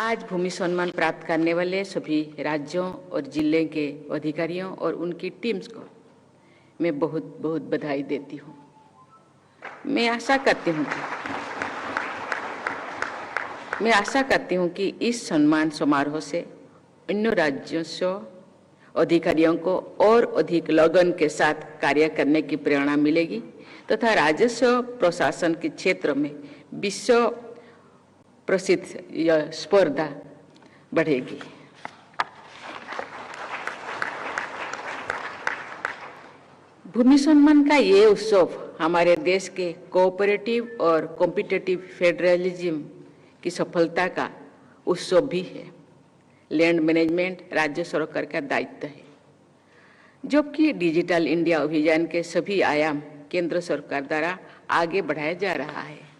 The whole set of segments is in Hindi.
आज भूमि सम्मान प्राप्त करने वाले सभी राज्यों और जिले के अधिकारियों और उनकी टीम्स को मैं बहुत बहुत बधाई देती हूँ। मैं आशा करती हूँ कि इस सम्मान समारोह से अन्य राज्यों से अधिकारियों को और अधिक लगन के साथ कार्य करने की प्रेरणा मिलेगी तथा राजस्व प्रशासन के क्षेत्र में विश्व प्रसिद्ध यह स्पर्धा बढ़ेगी। भूमि सम्मान का ये उत्सव हमारे देश के कोऑपरेटिव और कॉम्पिटिटिव फेडरलिज्म की सफलता का उत्सव भी है। लैंड मैनेजमेंट राज्य सरकार का दायित्व है, जबकि डिजिटल इंडिया अभियान के सभी आयाम केंद्र सरकार द्वारा आगे बढ़ाया जा रहा है।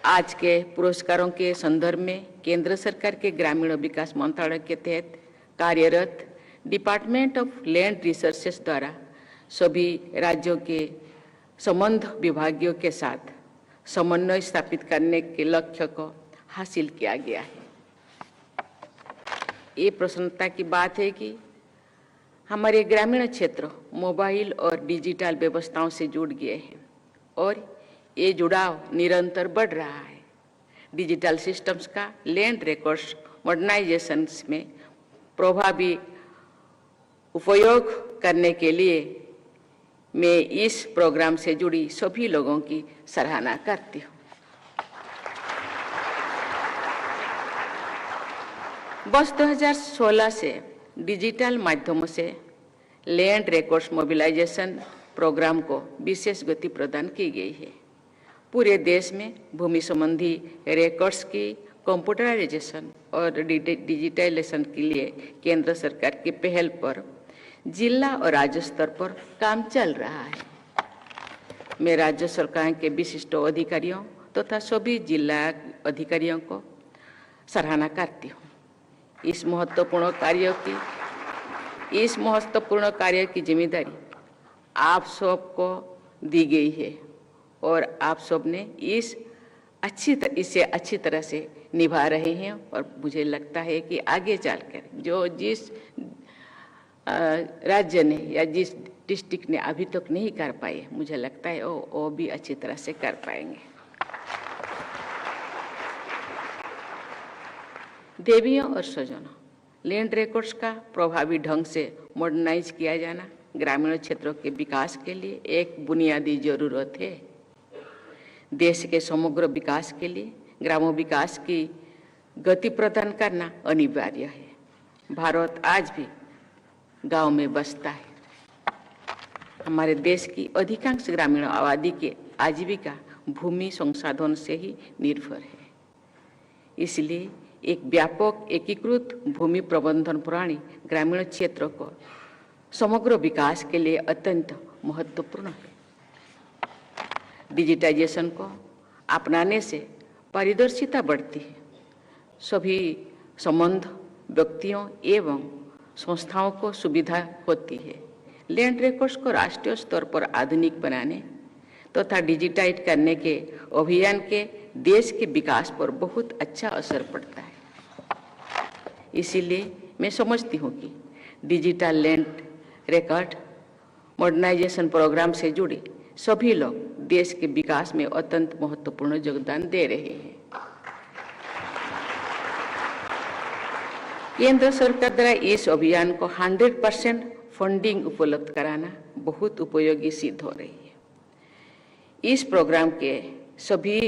आज के पुरस्कारों के संदर्भ में केंद्र सरकार के ग्रामीण विकास मंत्रालय के तहत कार्यरत डिपार्टमेंट ऑफ लैंड रिसोर्सेस द्वारा सभी राज्यों के संबद्ध विभागों के साथ समन्वय स्थापित करने के लक्ष्य को हासिल किया गया है। ये प्रसन्नता की बात है कि हमारे ग्रामीण क्षेत्र मोबाइल और डिजिटल व्यवस्थाओं से जुड़ गए हैं और ये जुड़ाव निरंतर बढ़ रहा है। डिजिटल सिस्टम्स का लैंड रिकॉर्ड्स मॉडर्नाइजेशन में प्रभावी उपयोग करने के लिए मैं इस प्रोग्राम से जुड़ी सभी लोगों की सराहना करती हूँ। वर्ष 2016 से डिजिटल माध्यमों से लैंड रिकॉर्ड्स मोबिलाइजेशन प्रोग्राम को विशेष गति प्रदान की गई है। पूरे देश में भूमि संबंधी रिकॉर्ड्स की कंप्यूटराइजेशन और डिजिटलाइजेशन के लिए केंद्र सरकार की पहल पर जिला और राज्य स्तर पर काम चल रहा है। मैं राज्य सरकार के विशिष्ट अधिकारियों तथा सभी जिला अधिकारियों को सराहना करती हूँ। इस महत्वपूर्ण कार्य की जिम्मेदारी आप सबको दी गई है और आप सब ने इसे अच्छी तरह से निभा रहे हैं और मुझे लगता है कि आगे चलकर जो जिस राज्य ने या जिस डिस्ट्रिक्ट ने अभी तक नहीं कर पाए, मुझे लगता है वो भी अच्छी तरह से कर पाएंगे। देवियों और स्वजनों, लैंड रिकॉर्ड्स का प्रभावी ढंग से मॉडर्नाइज किया जाना ग्रामीण क्षेत्रों के विकास के लिए एक बुनियादी जरूरत है। देश के समग्र विकास के लिए ग्रामों विकास की गति प्रदान करना अनिवार्य है। भारत आज भी गांव में बसता है। हमारे देश की अधिकांश ग्रामीण आबादी की आजीविका भूमि संसाधन से ही निर्भर है। इसलिए एक व्यापक एकीकृत भूमि प्रबंधन प्रणाली ग्रामीण क्षेत्र को समग्र विकास के लिए अत्यंत महत्वपूर्ण है। डिजिटाइजेशन को अपनाने से पारदर्शिता बढ़ती है। सभी संबद्ध व्यक्तियों एवं संस्थाओं को सुविधा होती है। लैंड रिकॉर्ड्स को राष्ट्रीय स्तर पर आधुनिक बनाने तथा डिजिटाइज करने के अभियान के देश के विकास पर बहुत अच्छा असर पड़ता है। इसीलिए मैं समझती हूँ कि digital land record modernisation programme से जुड़े सभी लोग देश के विकास में अत्यंत महत्वपूर्ण योगदान दे रहे हैं। केंद्र सरकार द्वारा इस अभियान को 100% फंडिंग उपलब्ध कराना बहुत उपयोगी सिद्ध हो रही है। इस प्रोग्राम के सभी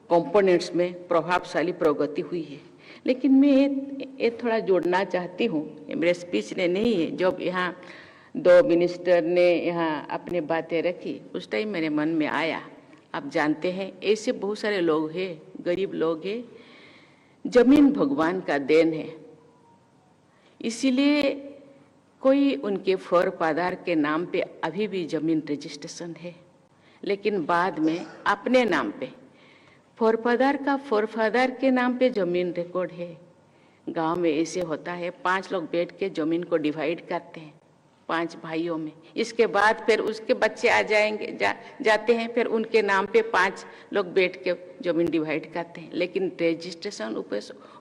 कंपोनेंट्स में प्रभावशाली प्रगति हुई है। लेकिन मैं ये थोड़ा जोड़ना चाहती हूँ, मेरे स्पीच ने नहीं है। जब यहाँ दो मिनिस्टर ने यहाँ अपनी बातें रखी उस टाइम मेरे मन में आया, आप जानते हैं ऐसे बहुत सारे लोग हैं, गरीब लोग हैं, जमीन भगवान का देन है। इसीलिए कोई उनके फॉरफादर के नाम पे अभी भी जमीन रजिस्ट्रेशन है, लेकिन बाद में अपने नाम पे फॉरफादर के नाम पे जमीन रिकॉर्ड है। गांव में ऐसे होता है, 5 लोग बैठ के जमीन को डिवाइड करते हैं 5 भाइयों में। इसके बाद फिर उसके बच्चे आ जाएंगे, जाते हैं, फिर उनके नाम पे 5 लोग बैठ के जमीन डिवाइड करते हैं, लेकिन रजिस्ट्रेशन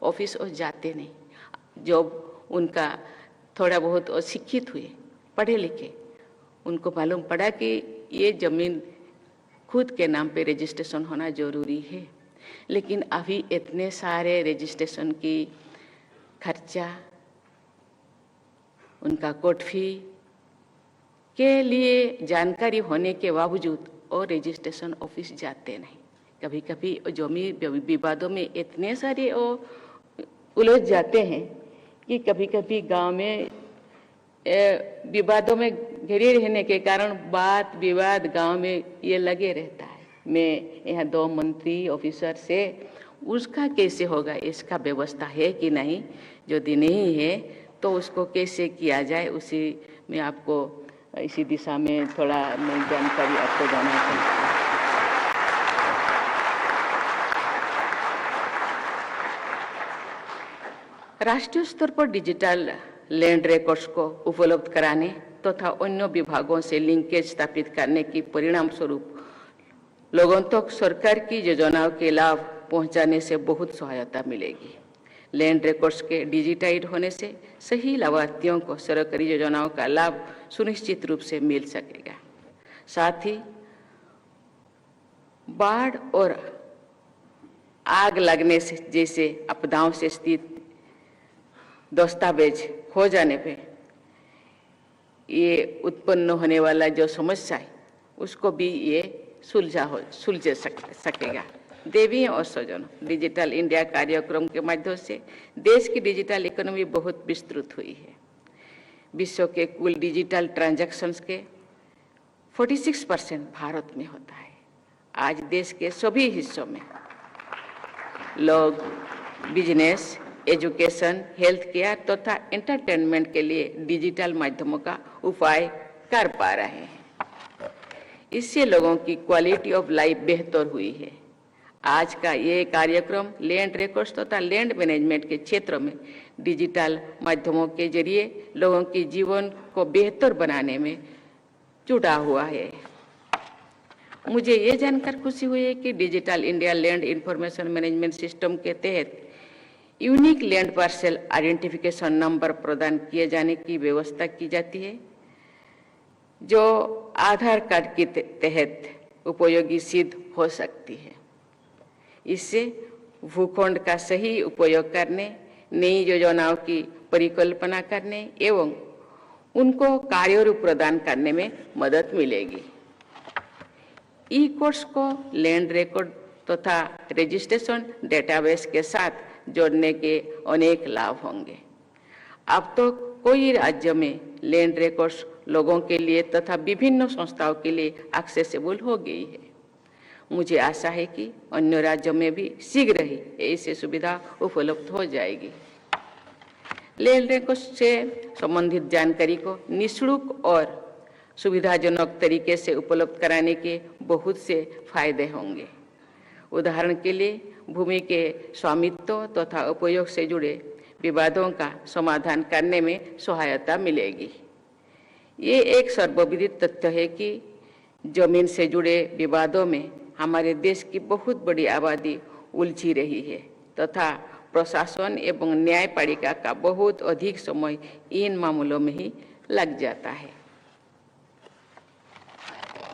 ऑफिस जाते नहीं। जब उनका थोड़ा बहुत अशिक्षित हुए, पढ़े लिखे, उनको मालूम पड़ा कि ये जमीन खुद के नाम पे रजिस्ट्रेशन होना जरूरी है, लेकिन अभी इतने सारे रजिस्ट्रेशन की खर्चा, उनका कोर्ट फी के लिए जानकारी होने के बावजूद और रजिस्ट्रेशन ऑफिस जाते नहीं। कभी कभी जमीन विवादों में इतने सारे उलझ जाते हैं कि कभी कभी गांव में विवादों में घिरे रहने के कारण बात विवाद गांव में ये लगे रहता है। मैं यहाँ 2 मंत्री ऑफिसर से उसका कैसे होगा, इसका व्यवस्था है कि नहीं, यदि नहीं है तो उसको कैसे किया जाए, उसी में आपको इसी दिशा में थोड़ा मैं जानकारी आपको देना चाहती हूँ। राष्ट्रीय स्तर पर डिजिटल लैंड रिकॉर्ड्स को उपलब्ध कराने तथा अन्य विभागों से लिंकेज स्थापित करने की परिणाम स्वरूप लोगों तक सरकार की योजनाओं के लाभ पहुंचाने से बहुत सहायता मिलेगी। लैंड रिकॉर्ड्स के डिजिटाइज होने से सही लाभार्थियों को सरकारी योजनाओं का लाभ सुनिश्चित रूप से मिल सकेगा। साथ ही बाढ़ और आग लगने से जैसे आपदाओं से स्थित दस्तावेज खो जाने पे ये उत्पन्न होने वाला जो समस्या है उसको भी ये सुलझ सकेगा। देवी और स्वजनों, डिजिटल इंडिया कार्यक्रम के माध्यम से देश की डिजिटल इकोनॉमी बहुत विस्तृत हुई है। विश्व के कुल डिजिटल ट्रांजैक्शंस के 46% भारत में होता है। आज देश के सभी हिस्सों में लोग बिजनेस, एजुकेशन, हेल्थ केयर तथा एंटरटेनमेंट के लिए डिजिटल माध्यमों का उपाय कर पा रहे हैं। इससे लोगों की क्वालिटी ऑफ लाइफ बेहतर हुई है। आज का ये कार्यक्रम लैंड रिकॉर्ड्स तथा लैंड मैनेजमेंट के क्षेत्र में डिजिटल माध्यमों के जरिए लोगों के जीवन को बेहतर बनाने में जुटा हुआ है। मुझे ये जानकर खुशी हुई है कि digital India land information management system के तहत unique land parcel identification number प्रदान किए जाने की व्यवस्था की जाती है, जो आधार कार्ड के तहत उपयोगी सिद्ध हो सकती है। इससे भूखंड का सही उपयोग करने, नई योजनाओं की परिकल्पना करने एवं उनको कार्यरूप प्रदान करने में मदद मिलेगी। ई कोर्स को लैंड रिकॉर्ड तथा रजिस्ट्रेशन डेटाबेस के साथ जोड़ने के अनेक लाभ होंगे। अब तो कोई राज्य में लैंड रिकॉर्ड्स लोगों के लिए तथा विभिन्न संस्थाओं के लिए एक्सेसिबल हो गई है। मुझे आशा है कि अन्य राज्यों में भी शीघ्र ही ऐसी सुविधा उपलब्ध हो जाएगी। लैंड रिकॉर्ड्स से संबंधित जानकारी को निःशुल्क और सुविधाजनक तरीके से उपलब्ध कराने के बहुत से फायदे होंगे। उदाहरण के लिए भूमि के स्वामित्व तथा उपयोग से जुड़े विवादों का समाधान करने में सहायता मिलेगी। ये एक सर्वविदित तथ्य है कि जमीन से जुड़े विवादों में हमारे देश की बहुत बड़ी आबादी उलझी रही है तथा प्रशासन एवं न्यायपालिका का बहुत अधिक समय इन मामलों में ही लग जाता है।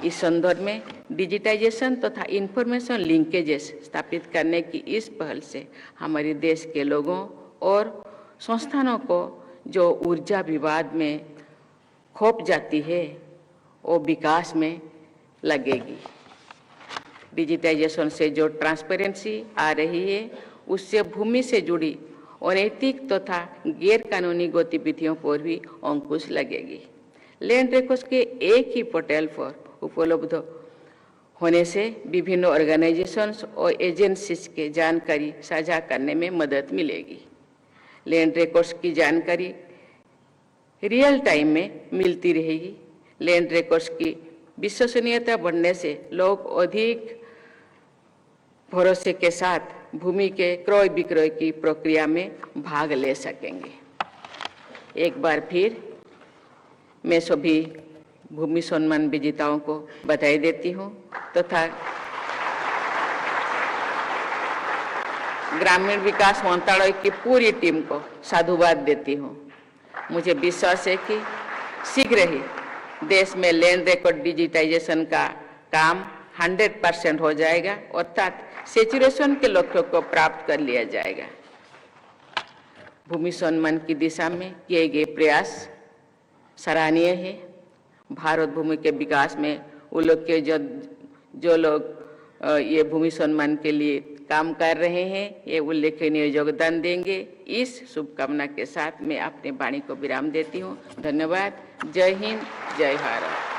इस संदर्भ में डिजिटाइजेशन तथा इंफॉर्मेशन लिंकेजेस स्थापित करने की इस पहल से हमारे देश के लोगों और संस्थानों को जो ऊर्जा विवाद में खो जाती है वो विकास में लगेगी। डिजिटाइजेशन से जो ट्रांसपेरेंसी आ रही है उससे भूमि से जुड़ी अनैतिक तथा गैर कानूनी गतिविधियों पर भी अंकुश लगेगी। लैंड रिकॉर्ड्स के एक ही पोर्टल पर उपलब्ध होने से विभिन्न ऑर्गेनाइजेशंस और एजेंसीज के जानकारी साझा करने में मदद मिलेगी। लैंड रिकॉर्ड्स की जानकारी रियल टाइम में मिलती रहेगी। लैंड रिकॉर्ड्स की विश्वसनीयता बढ़ने से लोग अधिक भरोसे के साथ भूमि के क्रय विक्रय की प्रक्रिया में भाग ले सकेंगे। एक बार फिर मैं सभी भूमि सम्मान विजेताओं को बधाई देती हूँ तथा ग्रामीण विकास मंत्रालय की पूरी टीम को साधुवाद देती हूँ। मुझे विश्वास है कि शीघ्र ही देश में लैंड रिकॉर्ड डिजिटाइजेशन का काम 100% हो जाएगा, अर्थात सैचुरेशन के लक्ष्यों को प्राप्त कर लिया जाएगा। भूमि सम्मान की दिशा में किए गए प्रयास सराहनीय है। भारत भूमि के विकास में उल्लेखनीय जो लोग ये भूमि सम्मान के लिए काम कर रहे हैं, ये उल्लेखनीय योगदान देंगे। इस शुभकामना के साथ मैं अपने वाणी को विराम देती हूँ। धन्यवाद। जय हिंद, जय भारत।